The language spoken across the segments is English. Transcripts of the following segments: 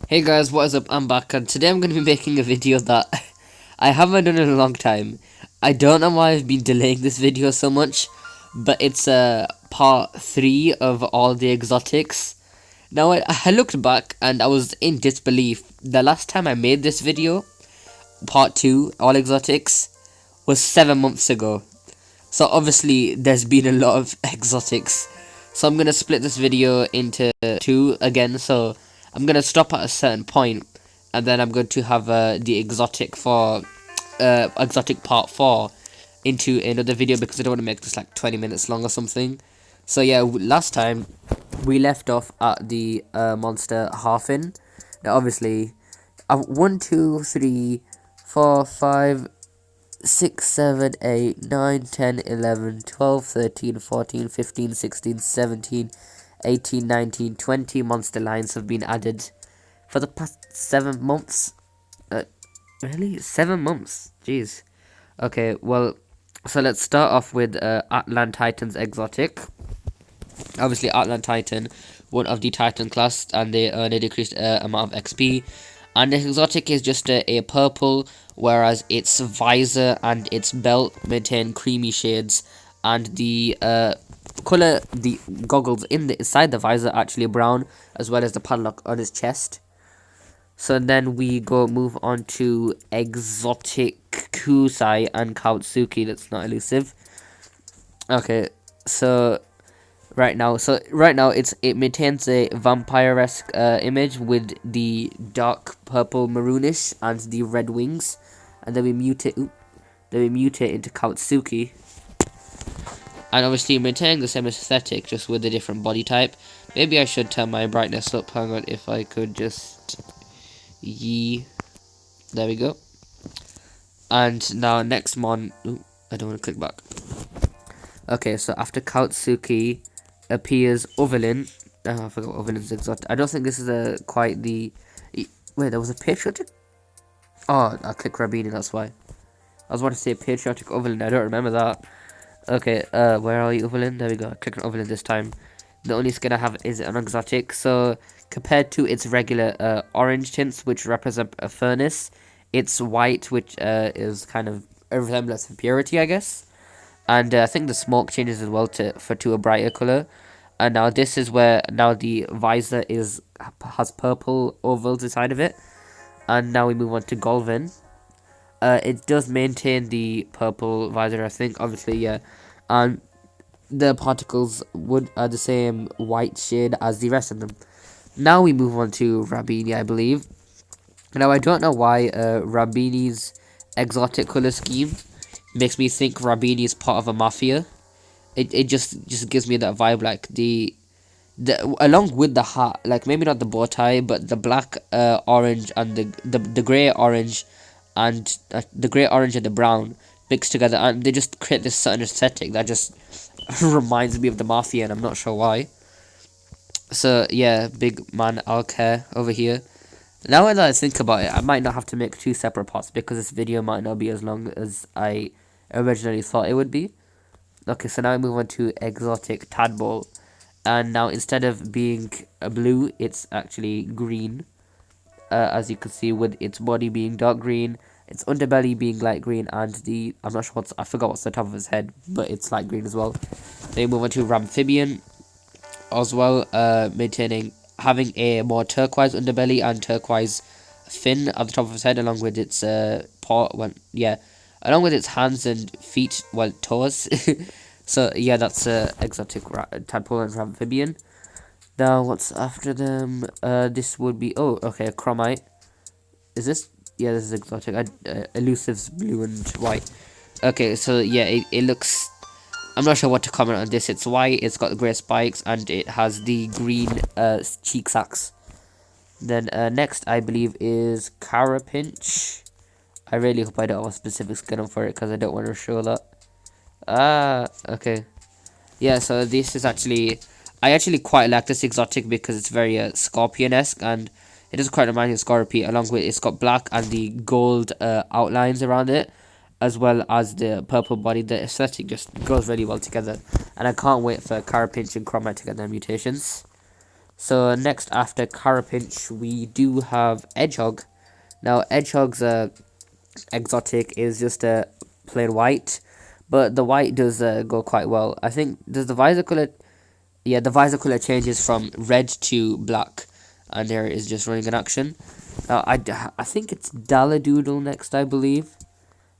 Hey guys, what is up? I'm back and today I'm going to be making a video that I haven't done in a long time. I don't know why I've been delaying this video so much, but it's part 3 of all the exotics. Now I looked back and I was in disbelief. The last time I made this video, part 2, all exotics, was 7 months ago. So obviously there's been a lot of exotics. So I'm going to split this video into 2 again, so I'm going to stop at a certain point, and then I'm going to have the exotic for exotic part 4 into another video because I don't want to make this like 20 minutes long or something. So yeah, last time we left off at the monster Harfin. Now obviously 1, 2, 3, 4, 5, 6, 7, 8, 9, 10, 11, 12, 13, 14, 15, 16, 17, 18, 19, 20 monster lines have been added for the past 7 months. Really? 7 months? Jeez. Okay, well, so let's start off with Atlanticins Exotic. Obviously, Atlantitan, one of the Titan class, and they earn a decreased amount of XP. And the exotic is just a purple, whereas its visor and its belt maintain creamy shades, and the color, the goggles inside the visor actually brown, as well as the padlock on his chest. So then we move on to exotic Kusai and Katsuki. That's not elusive. Okay, so right now it maintains a vampire-esque image with the dark purple maroonish and the red wings, and then we mutate into Katsuki, and obviously maintaining the same aesthetic just with a different body type. Maybe I should turn my brightness up. Hang on, if I could just there we go. And now next mon, I don't want to click back. Okay, so after Katsuki appears Ovelin. Oh, I forgot Ovelin's exotic. I don't think this is quite the. Wait, there was a patriotic. Oh, I clicked Robini. That's why. I was about to say patriotic Ovelin. I don't remember that. Okay, where are you, Ovelin? There we go. I clicked on Ovelin this time. The only skin I have is an exotic. So compared to its regular orange tints, which represent a furnace, it's white, which is kind of a resemblance of purity, I guess. And I think the smoke changes as well to a brighter color. And now this is where now the visor has purple ovals inside of it. And now we move on to Govin. It does maintain the purple visor, I think. Obviously, yeah. And the particles are the same white shade as the rest of them. Now we move on to Robini, I believe. Now I don't know why Robini's exotic color scheme makes me think Robini is part of a mafia. It just gives me that vibe, like the along with the hat, like maybe not the bow tie, but the black, orange, and the grey orange, and the grey orange and the brown mixed together, and they just create this certain aesthetic that just reminds me of the mafia, and I'm not sure why. So yeah, big man Alcare over here. Now that I think about it, I might not have to make 2 separate parts because this video might not be as long as I originally thought it would be. Okay, so now I move on to exotic Tadpole, and now instead of being blue, it's actually green, as you can see, with its body being dark green, its underbelly being light green, and I forgot what's the top of his head, but it's light green as well. Then we move on to Amphibian as well, having a more turquoise underbelly and turquoise fin at the top of his head, along with its along with its hands and feet, toes. So yeah, that's exotic Tadpole and Amphibian. Now what's after them? This would be Chromite. Is this? Yeah, this is exotic. Elusive's blue and white. Okay, so yeah, it looks. I'm not sure what to comment on this. It's white, it's got the grey spikes, and it has the green cheek sacs. Then next, I believe, is Carapinch. I really hope I don't have a specific skin on for it because I don't want to show that. Okay. Yeah, so this is actually. I actually quite like this exotic because it's very Scorpion-esque, and it does quite remind me of Scorpion, along with it's got black and the gold outlines around it, as well as the purple body. The aesthetic just goes really well together, and I can't wait for Carapinch and Chromite to get their mutations. So next after Carapinch, we do have Hedgehog. Now Hedgehog's exotic is just a plain white, but the white does go quite well. I think does the visor color. Yeah, the visor color changes from red to black, and there is just running in action. I think it's Daladoodle next, I believe.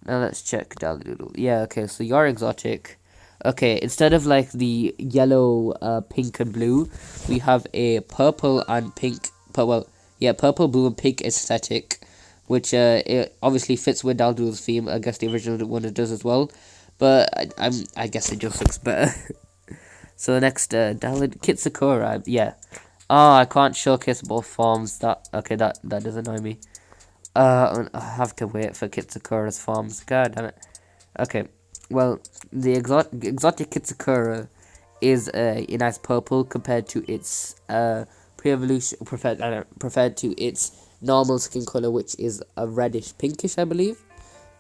Now let's check Daladoodle. Yeah, okay, so your exotic. Okay, instead of like the yellow, pink and blue, we have a purple and pink. Well, yeah, purple, blue, and pink aesthetic, which it obviously fits with Daladoodle's theme. I guess the original one it does as well, but I guess it just looks better. So next, Sakura. Yeah. Oh, I can't showcase both forms. That does annoy me. I have to wait for Kitsakura's forms. God damn it. Okay, well, the exotic Kitsakura is a nice purple compared to its pre-evolution preferred to its normal skin color, which is a reddish pinkish, I believe.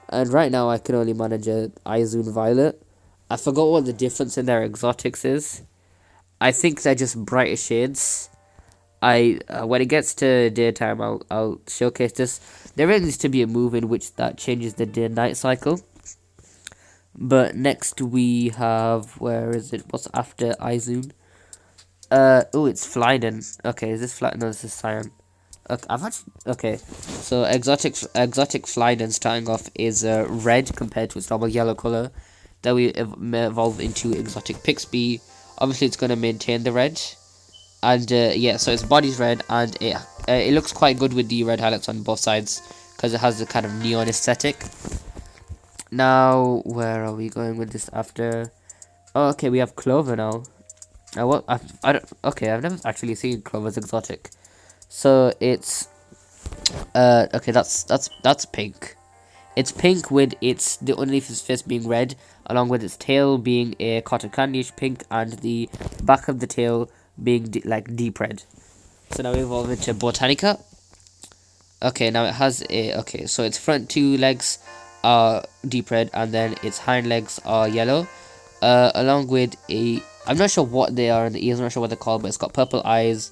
And right now, I can only manage a Izune Violet. I forgot what the difference in their exotics is. I think they're just brighter shades. When it gets to daytime, I'll showcase this. There needs to be a move in which that changes the day and night cycle. But next we have, where is it? What's after Izune? Oh, it's Flyden. Okay, is this Flyden? No, this is Cyan. Okay. So exotic Flyden starting off is red compared to its normal yellow color. Then we may evolve into exotic Pixby. Obviously, it's gonna maintain the red. And yeah, so its body's red, and it looks quite good with the red highlights on both sides because it has the kind of neon aesthetic. Now, where are we going with this after? Oh, okay, we have Clover now. Okay, I've never actually seen Clover's exotic. So it's okay, that's pink. It's pink with the underneath its face being red, along with its tail being a cotton candy-ish pink, and the back of the tail being deep red. So now we evolve into Botanica. Okay, now it has okay, so its front two legs are deep red, and then its hind legs are yellow. Along with I'm not sure what they are in the ears, I'm not sure what they're called, but it's got purple eyes,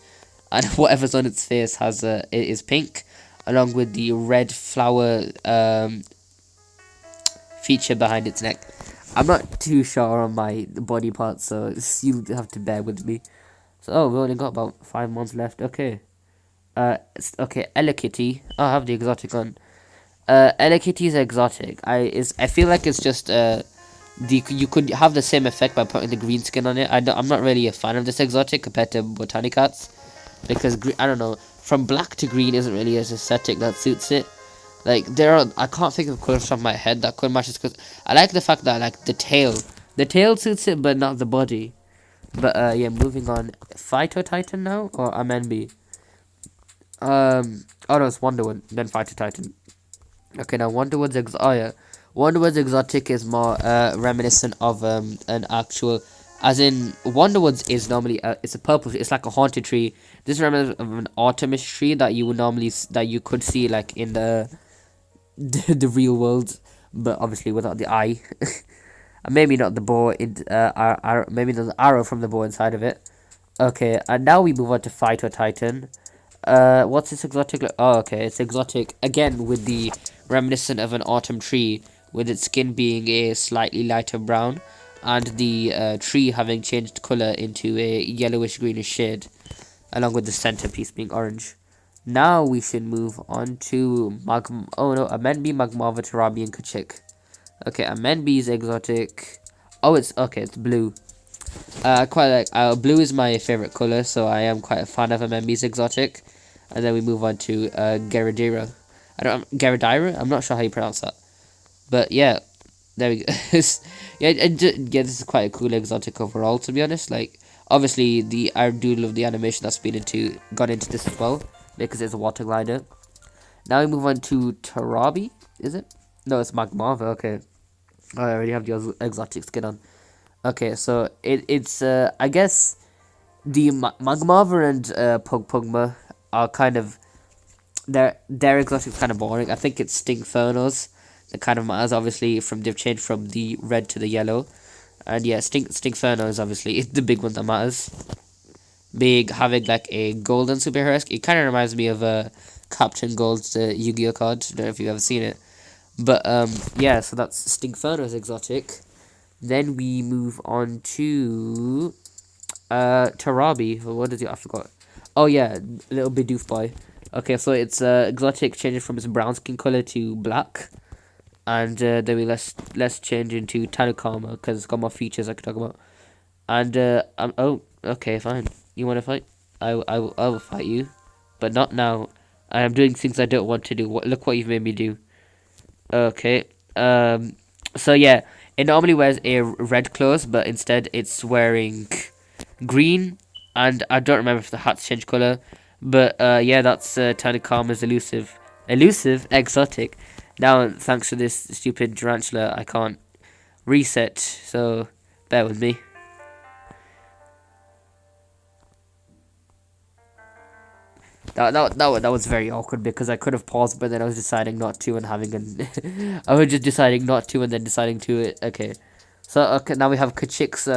and whatever's on its face it is pink, along with the red flower feature behind its neck. I'm not too sure on my body parts, so you have to bear with me. So, we only got about 5 months left. Okay. Okay, Elekitty. Oh, I have the exotic on. Elekitty's exotic. I feel like it's just you could have the same effect by putting the green skin on it. I'm not really a fan of this exotic compared to Botanicats, because I don't know, from black to green isn't really as aesthetic that suits it. Like I can't think of colors from my head that could match this, because I like the fact that like the tail suits it, but not the body. But yeah, moving on. Phyto Titan now, or Amenbi? Oh no, it's Wonderwood, then Phyto Titan. Okay, now Wonderwood's Wonderwood's exotic is more reminiscent of an actual, as in Wonderwood's is normally it's a purple. It's like a haunted tree. This is reminiscent of an autumnish tree that you could see like in the real world, but obviously without the eye. And maybe not the bow maybe there's an arrow from the bow inside of it. Okay, and now we move on to Phyto Titan. What's this exotic look? Oh, okay, it's exotic again with the reminiscent of an autumn tree, with its skin being a slightly lighter brown, and the tree having changed color into a yellowish greenish shade, along with the centerpiece being orange. Now we should move on to Amenbi, Magmava, Tarabi, and Kachik. Okay, Amenbi's exotic. Oh, it's blue. Quite like blue is my favorite color, so I am quite a fan of Amenbi's exotic. And then we move on to Garadira. Garadira. I'm not sure how you pronounce that, but yeah, there we go. Yeah, this is quite a cool exotic overall, to be honest. Like, obviously, I do love the animation that's gone into this as well, because it's a water glider. Now we move on to Tarabi. Is it? No, it's Magmava. Okay, I already have the exotic skin on. Okay, so it's I guess the Magmava and Pugma are kind of their exotic is kind of boring. I think it's Stingfernos that kind of matters. Obviously, they've changed from the red to the yellow, and yeah, Stingferno is obviously the big one that matters. being having like a golden superhero. It kind of reminds me of Captain Gold's Yu-Gi-Oh card. Don't know if you've ever seen it, but yeah. So that's Stingfernos exotic. Then we move on to Tarabi. What is it? I forgot. Oh yeah, little Bidoof boy. Okay, so it's exotic changing from its brown skin color to black, and then we let's change into Telecom because it's got more features I could talk about. And oh, okay, fine. You want to fight? I will fight you, but not now. I am doing things I don't want to do. Look what you've made me do. Okay. So yeah, it normally wears a red clothes, but instead it's wearing green, and I don't remember if the hat's changed color. But yeah, that's Tanakama's elusive exotic. Now, thanks to this stupid tarantula, I can't reset. So bear with me. That was very awkward because I could have paused, but then I was deciding not to and having an I was just deciding not to and then deciding to it. Okay, so okay, now we have Kachik's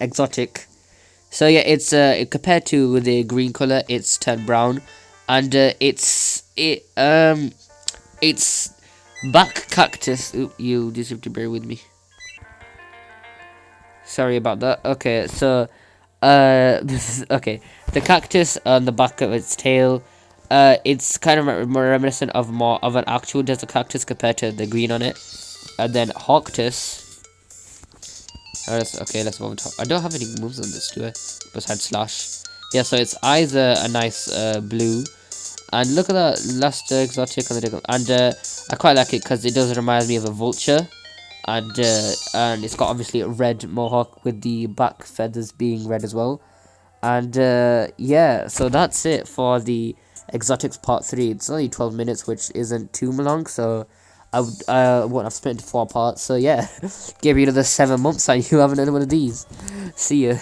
exotic. So yeah, it's compared to the green color, it's turned brown, and it's back cactus. Oop, you just have to bear with me. Sorry about that. Okay, so this is okay. The cactus on the back of its tail, it's kind of more reminiscent of more of an actual desert cactus compared to the green on it. And then Hoctus. Okay, let's move on. I don't have any moves on this, do I? Besides slash. Yeah, so its eyes are a nice blue. And look at that last exotic on the dick. And I quite like it because it does remind me of a vulture. And it's got obviously a red mohawk with the back feathers being red as well. And yeah, so that's it for the exotics part 3. It's only 12 minutes, which isn't too long, so I won't have split into 4 parts. So yeah, give you another 7 months and you haven't done one of these. See ya.